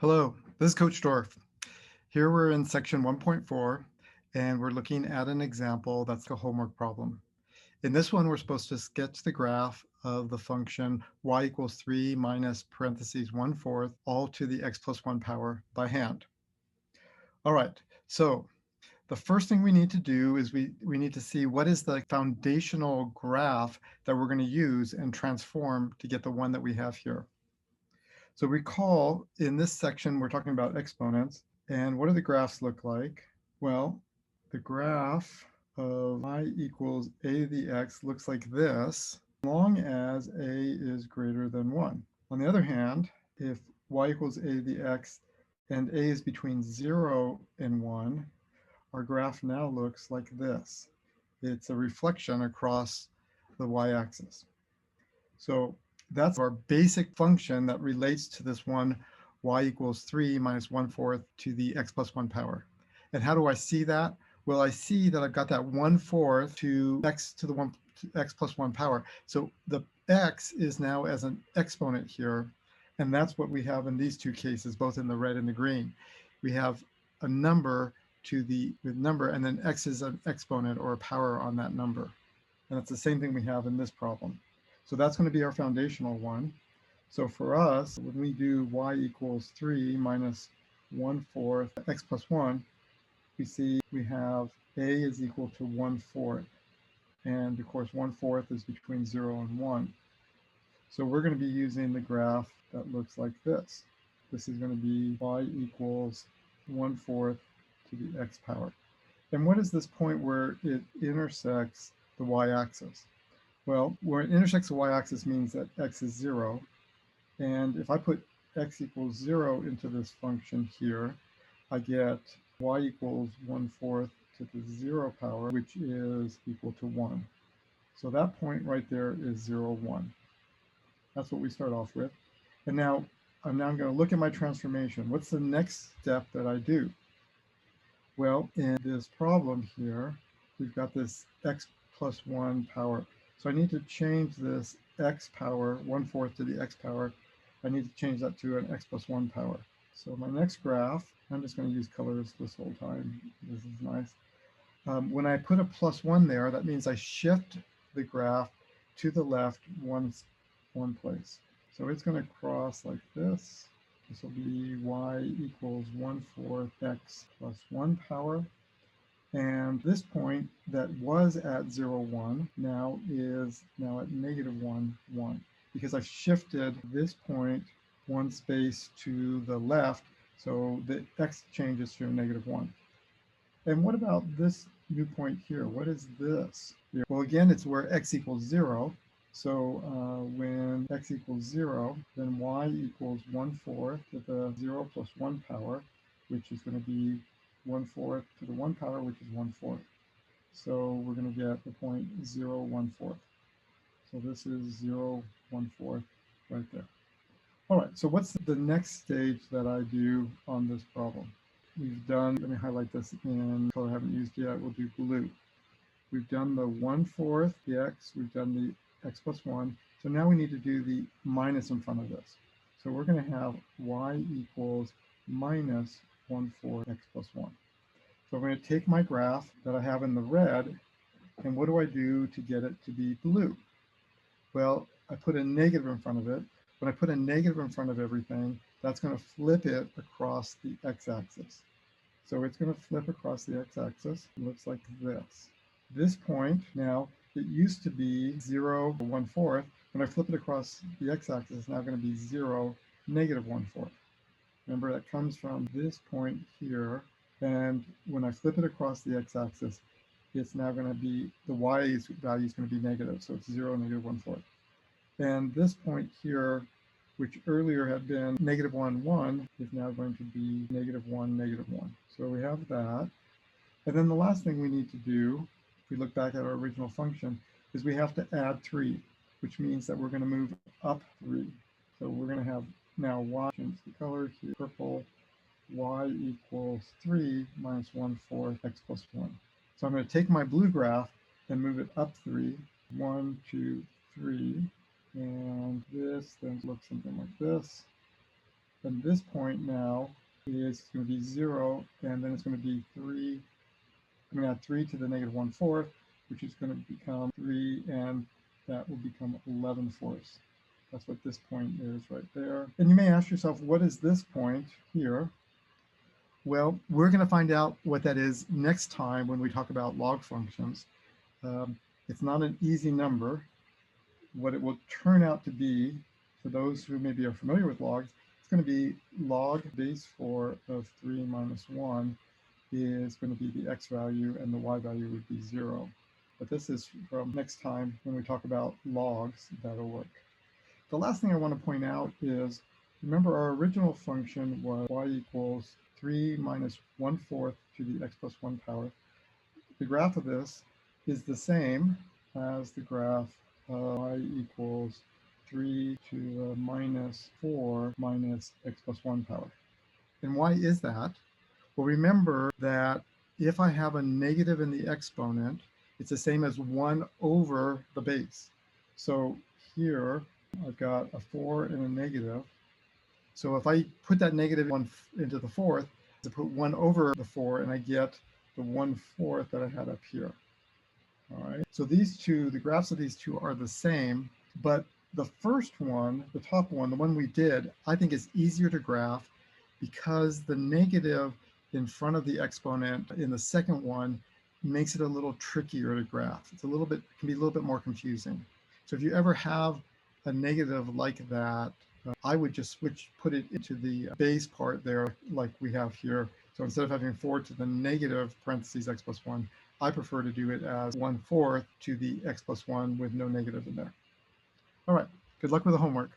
Hello, this is Coach Dorf. Here we're in section 1.4, and we're looking at an example that's a homework problem. In this one, we're supposed to sketch the graph of the function y equals 3 minus parentheses 1/4 all to the x plus 1 power by hand. All right, so the first thing we need to do is we need to see what is the foundational graph that we're going to use and transform to get the one that we have here. So recall in this section, we're talking about exponents. And what do the graphs look like? Well, the graph of y equals a to the x looks like this, as long as a is greater than 1. On the other hand, if y equals a to the x and a is between 0 and 1, our graph now looks like this. It's a reflection across the y-axis. So that's our basic function that relates to this one, y equals 3 minus 1/4 to the x plus 1 power. And how do I see that? Well, I see that I've got that 1/4 to x to the 1 to x plus 1 power. So the x is now as an exponent here. And that's what we have in these two cases, both in the red and the green. We have a number to the number, and then x is an exponent or a power on that number. And it's the same thing we have in this problem. So that's going to be our foundational one. So for us, when we do y equals 3 minus 1/4 x plus 1, we see we have a is equal to 1/4. And of course, 1/4 is between 0 and 1. So we're going to be using the graph that looks like this. This is going to be y equals 1/4 to the x power. And what is this point where it intersects the y-axis? Well, where it intersects the y-axis means that x is 0. And if I put x equals 0 into this function here, I get y equals 1/4 to the 0 power, which is equal to 1. So that point right there is 0, 1. That's what we start off with. And now I'm going to look at my transformation. What's the next step that I do? Well, in this problem here, we've got this x plus 1 power. So I need to change this x power, 1/4 to the x power. I need to change that to an x plus 1 power. So my next graph, I'm just going to use colors this whole time. This is nice. When I put a plus 1 there, that means I shift the graph to the left one place. So it's going to cross like this. This will be y equals 1/4 x plus 1 power. And this point that was at 0, 1 now is now at negative 1, 1, because I've shifted this point one space to the left, so the x changes to a negative 1. And what about this new point here? What is this? Well, again, it's where x equals 0. So when x equals 0, then y equals 1/4 to the 0 plus 1 power, which is going to be 1/4 to the 1 power, which is 1/4. So we're going to get the point 0, 1/4. So this is 0, 1/4 right there. All right, so what's the next stage that I do on this problem? We've done, let me highlight this in color I haven't used yet, we'll do blue. We've done the 1/4, the x, we've done the x plus 1. So now we need to do the minus in front of this. So we're going to have y equals minus 1/4 x plus 1. So I'm going to take my graph that I have in the red, and what do I do to get it to be blue? Well, I put a negative in front of it. When I put a negative in front of everything, that's going to flip it across the x-axis. So it's going to flip across the x-axis. It looks like this. This point now, it used to be 0, 1/4. When I flip it across the x-axis, it's now going to be 0, negative 1/4. Remember, that comes from this point here. And when I flip it across the x-axis, it's now going to be, the y value is going to be negative. So it's 0, negative 1/4. And this point here, which earlier had been negative 1, 1, is now going to be negative 1, negative 1. So we have that. And then the last thing we need to do, if we look back at our original function, is we have to add 3, which means that we're going to move up 3. So we're going to have now y, change the color here, purple, y equals 3 minus 1/4 x plus 1. So I'm going to take my blue graph and move it up 3, 1, 2, 3, and this then looks something like this. And this point now is going to be 0, and then it's going to be 3. I'm going to add 3 to the -1/4, which is going to become 3, and that will become 11/4. That's what this point is right there. And you may ask yourself, what is this point here? Well, we're going to find out what that is next time when we talk about log functions. It's not an easy number. What it will turn out to be, for those who maybe are familiar with logs, it's going to be log base 4 of 3 minus 1 is going to be the x value, and the y value would be 0. But this is from next time when we talk about logs, that'll work. The last thing I want to point out is, remember our original function was y equals 3 minus 1/4 to the x plus 1 power. The graph of this is the same as the graph of y equals 3 to the minus 4 minus x plus 1 power. And why is that? Well, remember that if I have a negative in the exponent, it's the same as 1 over the base. So here I've got a 4 and a negative. So if I put that negative 1 into the fourth, I put 1 over the 4, and I get the 1/4 that I had up here. All right. So these two, the graphs of these two are the same, but the first one, the top one, the one we did, I think is easier to graph because the negative in front of the exponent in the second one makes it a little trickier to graph. It's a little bit, can be a little bit more confusing. So if you ever have a negative like that, I would just put it into the base part there like we have here. So instead of having 4 to the negative parentheses x plus 1, I prefer to do it as 1/4 to the x plus 1 with no negative in there. All right, good luck with the homework.